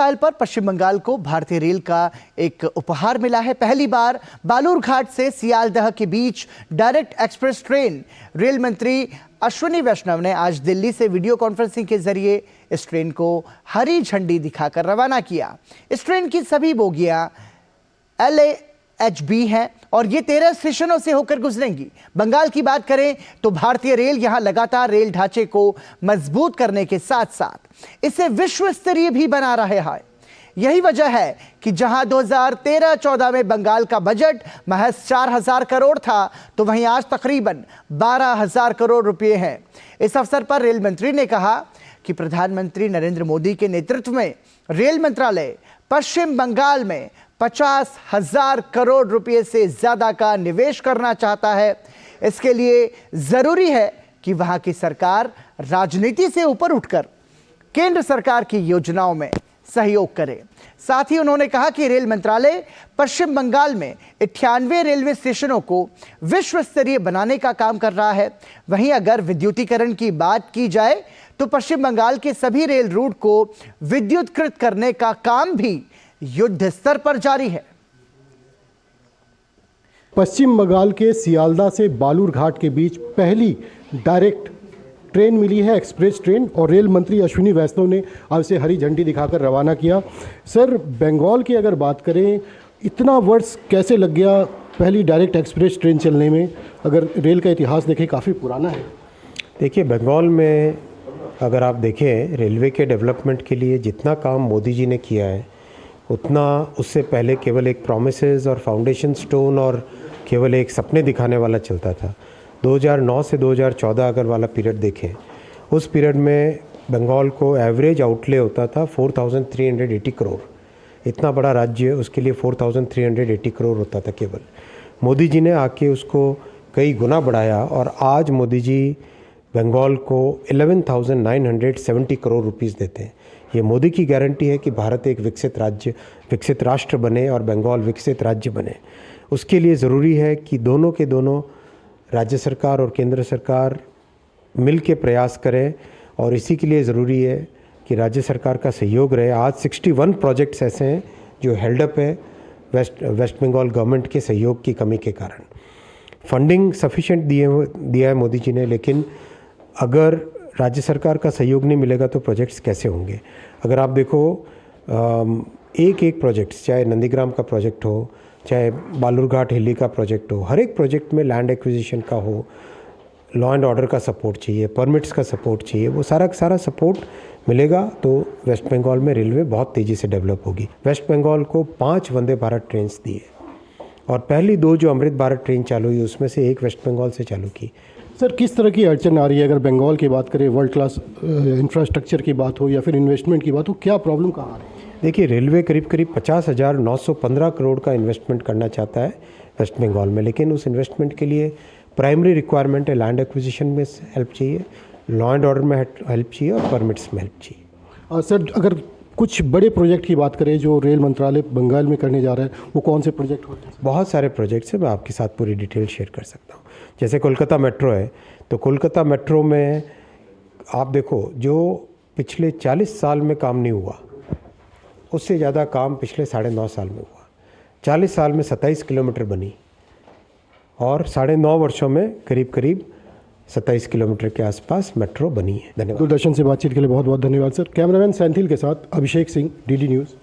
साल पर पश्चिम बंगाल को भारतीय रेल का एक उपहार मिला है। पहली बार बालूरघाट से सियालदह के बीच डायरेक्ट एक्सप्रेस ट्रेन। रेल मंत्री अश्विनी वैष्णव ने आज दिल्ली से वीडियो कॉन्फ्रेंसिंग के जरिए इस ट्रेन को हरी झंडी दिखाकर रवाना किया। इस ट्रेन की सभी बोगियां LAHB हैं और ये 13 स्टेशनों से होकर गुजरेंगी। बंगाल की बात करें तो भारतीय रेल यहां लगातार रेल ढांचे को मजबूत करने के साथ साथ इसे विश्व स्तरीय भी बना रहा है। यही वजह है कि जहां 2013-14 में बंगाल का बजट महज 4,000 करोड़ था, तो वहीं आज तकरीबन 12,000 करोड़ रुपए हैं। इस अवसर पर रेल मंत्री ने कहा कि प्रधानमंत्री नरेंद्र मोदी के नेतृत्व में रेल मंत्रालय पश्चिम बंगाल में 50,000 करोड़ रुपए से ज्यादा का निवेश करना चाहता है। इसके लिए जरूरी है कि वहां की सरकार राजनीति से ऊपर उठकर केंद्र सरकार की योजनाओं में सहयोग करे। साथ ही उन्होंने कहा कि रेल मंत्रालय पश्चिम बंगाल में 98 रेलवे स्टेशनों को विश्व स्तरीय बनाने का काम कर रहा है। वहीं अगर विद्युतीकरण की बात की जाए तो पश्चिम बंगाल के सभी रेल रूट को विद्युतकृत करने का काम भी युद्ध स्तर पर जारी है। पश्चिम बंगाल के सियालदह से बालूरघाट के बीच पहली डायरेक्ट ट्रेन मिली है, एक्सप्रेस ट्रेन, और रेल मंत्री अश्विनी वैष्णव ने आज से हरी झंडी दिखाकर रवाना किया। सर, बंगाल की अगर बात करें, इतना वर्ष कैसे लग गया पहली डायरेक्ट एक्सप्रेस ट्रेन चलने में? अगर रेल का इतिहास देखें, काफ़ी पुराना है। देखिए, बंगाल में अगर आप देखें, रेलवे के डेवलपमेंट के लिए जितना काम मोदी जी ने किया है, उतना उससे पहले केवल एक प्रोमिसेस और फाउंडेशन स्टोन और केवल एक सपने दिखाने वाला चलता था। 2009 से 2014 अगर वाला पीरियड देखें, उस पीरियड में बंगाल को एवरेज आउटले होता था 4,380 करोड़। इतना बड़ा राज्य, उसके लिए 4,380 करोड़ होता था केवल। मोदी जी ने आके उसको कई गुना बढ़ाया और आज मोदी जी बंगाल को 11,970 करोड़ रुपीस देते हैं। ये मोदी की गारंटी है कि भारत एक विकसित राष्ट्र बने और बंगाल विकसित राज्य बने। उसके लिए ज़रूरी है कि दोनों के दोनों राज्य सरकार और केंद्र सरकार मिल के प्रयास करें, और इसी के लिए ज़रूरी है कि राज्य सरकार का सहयोग रहे। आज 61 प्रोजेक्ट्स ऐसे हैं जो हेल्ड अप है वेस्ट बंगाल गवर्नमेंट के सहयोग की कमी के कारण। फंडिंग सफिशिएंट दिया है मोदी जी ने, लेकिन अगर राज्य सरकार का सहयोग नहीं मिलेगा तो प्रोजेक्ट्स कैसे होंगे? अगर आप देखो, एक प्रोजेक्ट्स, चाहे नंदीग्राम का प्रोजेक्ट हो, चाहे बालूरघाट हिली का प्रोजेक्ट हो, हर एक प्रोजेक्ट में लैंड एक्विजिशन का हो, लॉ एंड ऑर्डर का सपोर्ट चाहिए, परमिट्स का सपोर्ट चाहिए। वो सारा सपोर्ट मिलेगा तो वेस्ट बंगाल में रेलवे बहुत तेज़ी से डेवलप होगी। वेस्ट बंगाल को 5 वंदे भारत ट्रेन्स दिए और पहली 2 जो अमृत भारत ट्रेन चालू हुई, उसमें से एक वेस्ट बंगाल से चालू की। सर, किस तरह की अड़चन आ रही है? अगर बंगाल की बात करें, वर्ल्ड क्लास इंफ्रास्ट्रक्चर की बात हो या फिर इन्वेस्टमेंट की बात हो, क्या प्रॉब्लम कहाँ आ रही है? देखिए, रेलवे करीब 50,915 करोड़ का इन्वेस्टमेंट करना चाहता है वेस्ट बंगाल में, लेकिन उस इन्वेस्टमेंट के लिए प्राइमरी रिक्वायरमेंट है लैंड एक्विजिशन में हेल्प चाहिए, लॉ एंड ऑर्डर में हेल्प चाहिए और परमिट्स में हेल्प चाहिए। सर, अगर कुछ बड़े प्रोजेक्ट की बात करें जो रेल मंत्रालय बंगाल में करने जा रहा है, वो कौन से प्रोजेक्ट होते हैं? बहुत सारे प्रोजेक्ट्स हैं, मैं आपके साथ पूरी डिटेल शेयर कर सकता हूँ। जैसे कोलकाता मेट्रो है, तो कोलकाता मेट्रो में आप देखो, जो पिछले 40 साल में काम नहीं हुआ, उससे ज़्यादा काम पिछले 9.5 साल में हुआ। 40 साल में 27 किलोमीटर बनी और 9.5 वर्षों में करीब 27 किलोमीटर के आसपास मेट्रो बनी है। धन्यवाद। दूरदर्शन से बातचीत के लिए बहुत बहुत धन्यवाद सर। कैमरामैन सैंथिल के साथ अभिषेक सिंह, DD न्यूज़।